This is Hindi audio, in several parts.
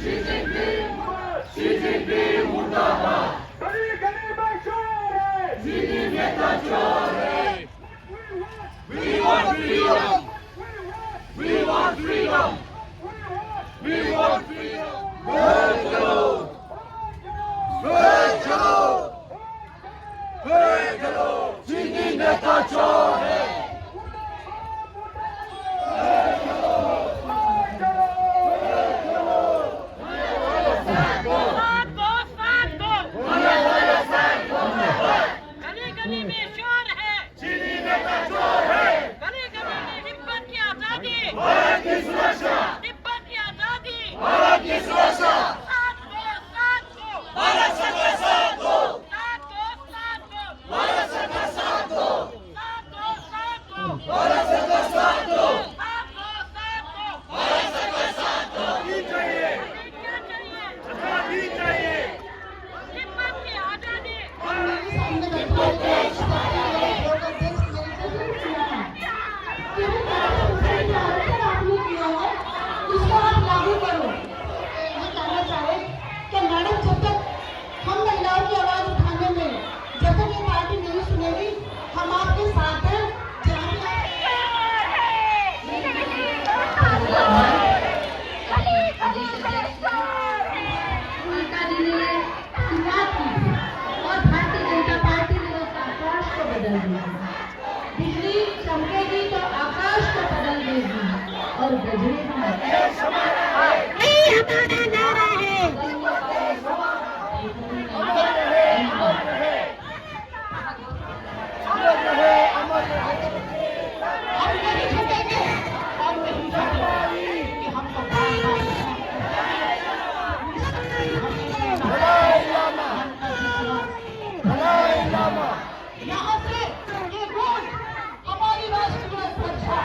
Xi Jinping मुर्दाबाद गली गली में शोर है चीनी नेता चोर है We want freedom We want freedom We want freedom चलो चीनी नेता चोर है बिजली चमकेगी तो आकाश को बदल देगी और गजरे हमारा नारा है यहाँ से ये रोज हमारी राष्ट्रीय सुरक्षा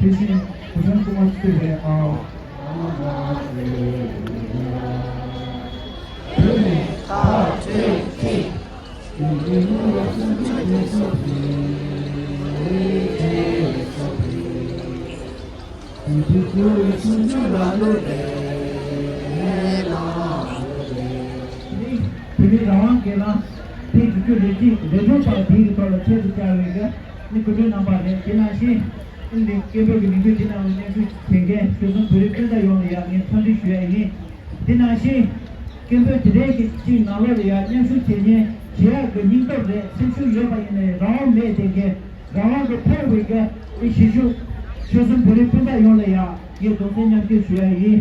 President Bhujan Kumar Singh रवान केला ठीक जो रेडियो पर ठीक तो अच्छे से चलेगा नहीं कुछ ना बात है ना शी इन केबल की वीडियो जिना उन्हें भी ठेके क्योंकि पूरे करता ही होने यार ये ठंडी शुरू है ये जिना शी केबल टुडे की चीज नाले यार ये शुरू चीजें जिया गनी तो रे सिर्फ ये बात ने राव में देखे राव को फिर भी के इस शिशु शुरू पूरे करता ही होने यार ये दोनों ने के शुरू है ये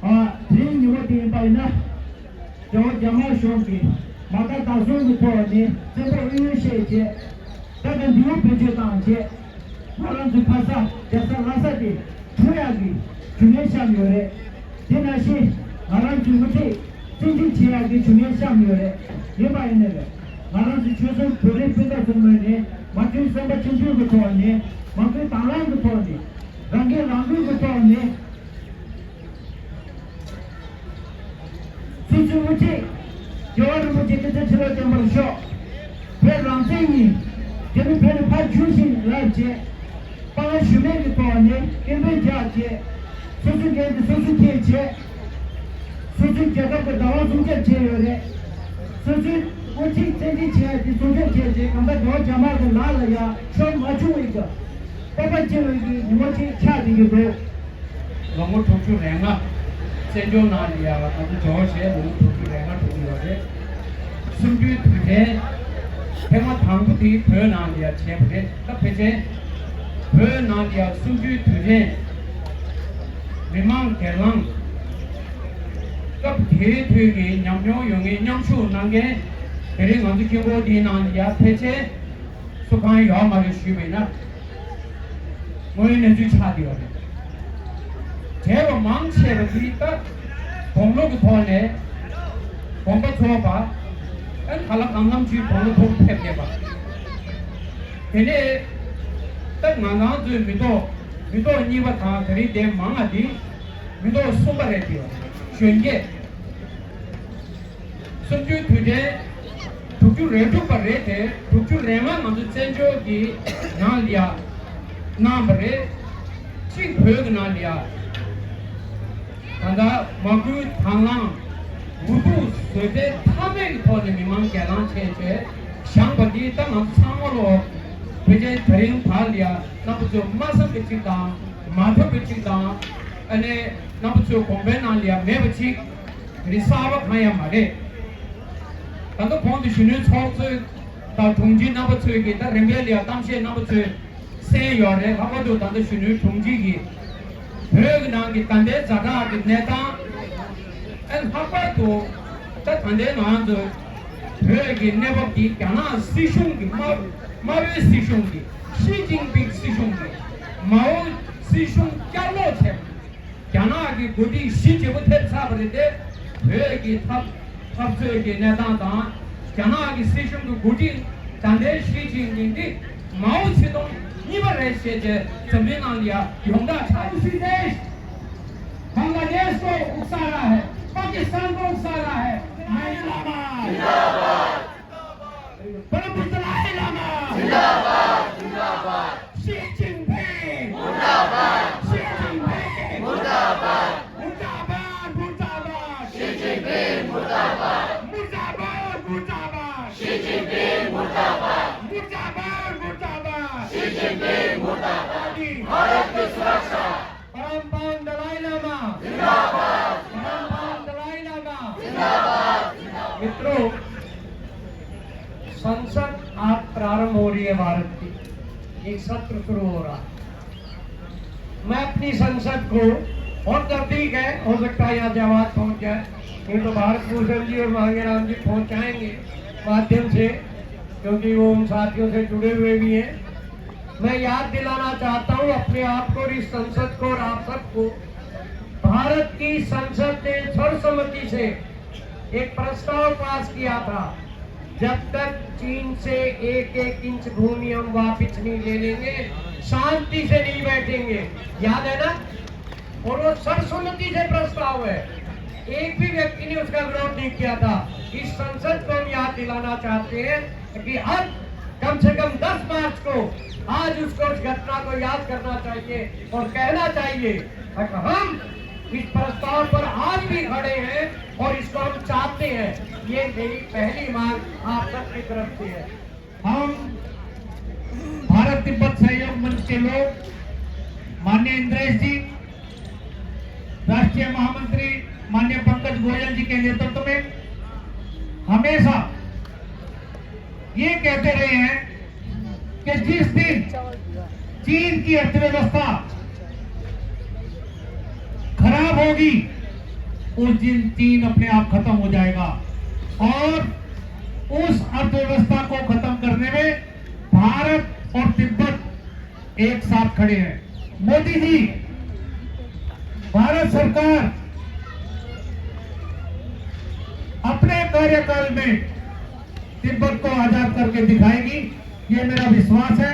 ट्रेन युवती पर ना जो जमा शोंगी माता दासों को पढ़ने सिर्फ इन्हें शेचे तब दियो पेचे तांचे मालूम दुखासा जैसा लासा दे छुयागी चुने शामियोरे दिन आशी मालूम चुमुचे चिंची छियागी चुने शामियोरे ये बात नहीं है मालूम चुचुसो पूरे पिता सुनने माचुं सब चिंचु को पढ़ने माचुं तालां को पढ़ने रंगे रंगू को पढ़ने चुचुमुचे जोर मुझे किधर चलो जमल शो फिर रंगेंगी जब फिर फाइव चूसिंग लाइचे पांच शुमे के पौने के में जाके सोचो के सोचो के चे su jaga ko dawa su je che yo re su su wo chi che chi che ji su je che je kamba do jama ko la la ya so ma chu wi ga pa pa che wi gi ni mo chi cha di ge do lo mo thok chu reng na chen jo na liya ba tu jo che lo mo thok chu reng na thok yo re sum ju tu je he ma thang bu ti phe na liya che bu de ta phe che phe na liya sum ju tu je Memang kelang kap dhiri dhugi nyamnyo yungi nyamshu nange dhiri nganzu kyungo di nang ya peche sukhaan yaw mara shubhe na ngoyi nenzu chadi wale jeba mang cheba di ta bonglo ku thone bongpa choa pa en khalak angam chi bonglo thok phep ba dhiri tak ngangang zu mito niwa tha dhiri de mang adi mito sumba reti wa shunye sumju tuje tukju retu par rete tukju rema mandu chenjo ki na liya naam re ching bheg na liya tanda magu thanglang wudu sote thame thone mimang kyalang che shangpati ta nam samalo peje dharing tha liya napujo masa piching da madhu piching da ane napujo kombe na liya me pichi risava khaya mare tanda pond shunu chok ta thungji napujo ki ta rembe liya tamshe napujo se yore bhagadu tanda shunu thungji ki bheg na ki tande jaga ki neta en hapa to ta tande na jo bheg ki nebo ki kana sishung ki Mao Sishung ki, Xi Jinping Sishung ki, Mao Sishung kya lo che, kya na ki gudi Xi Jinping the sabri de, he ki thap se ki neta da, kya na ki Sishung ki gudi tande Xi Jinping ki Mao Zedong niba re che je zambi na liya yongda cha usi desh Bangladesh को उकसा रहा है, पाकिस्तान को उकसा रहा है, जिंदाबाद परमपुत्र लामा जिंदाबाद Xi Jinping मुर्दाबाद Xi Jinping मुर्दाबाद Xi Jinping मुर्दाबाद Xi Jinping मुर्दाबाद Xi Jinping मुर्दाबाद भारत की सुरक्षा परम पावन दलाई लामा जिंदाबाद परम पावन दलाई लामा जिंदाबाद मित्रों संसद आज प्रारंभ हो रही है भारत की एक सत्र शुरू हो रहा मैं अपनी संसद को और नजदीक है हो सकता है यहाँ जवाब पहुँच जाए नहीं तो भारत भूषण जी और मांगे राम जी पहुँचाएंगे माध्यम से क्योंकि वो उन साथियों से जुड़े हुए भी हैं मैं याद दिलाना चाहता हूँ अपने आप को और इस संसद को और आप सबको भारत की संसद ने सर्वसम्मति से एक प्रस्ताव पास किया था जब तक चीन से एक इंच भूमि हम वापिस नहीं ले लेंगे शांति से नहीं बैठेंगे याद है ना और वो सर्वसम्मति से प्रस्ताव है एक भी व्यक्ति ने उसका विरोध नहीं किया था इस संसद को हम याद दिलाना चाहते हैं कि अब कम से कम 10 मार्च को आज उसको उस घटना को याद करना चाहिए और कहना चाहिए कि हम इस प्रस्ताव पर आज भी खड़े हैं और इसको हम चाहते हैं ये मेरी पहली मांग आप सबकी तरफ से है हम भारत तिब्बत सहयोग मंच के लोग माननीय इंद्रेश जी राष्ट्रीय महामंत्री माननीय पंकज गोयल जी के नेतृत्व में हमेशा ये कहते रहे हैं कि जिस दिन चीन की अर्थव्यवस्था खराब होगी उस दिन चीन अपने आप खत्म हो जाएगा और उस अर्थव्यवस्था को खत्म करने में भारत और तिब्बत एक साथ खड़े हैं मोदी जी भारत सरकार अपने कार्यकाल में तिब्बत को आजाद करके दिखाएगी ये मेरा विश्वास है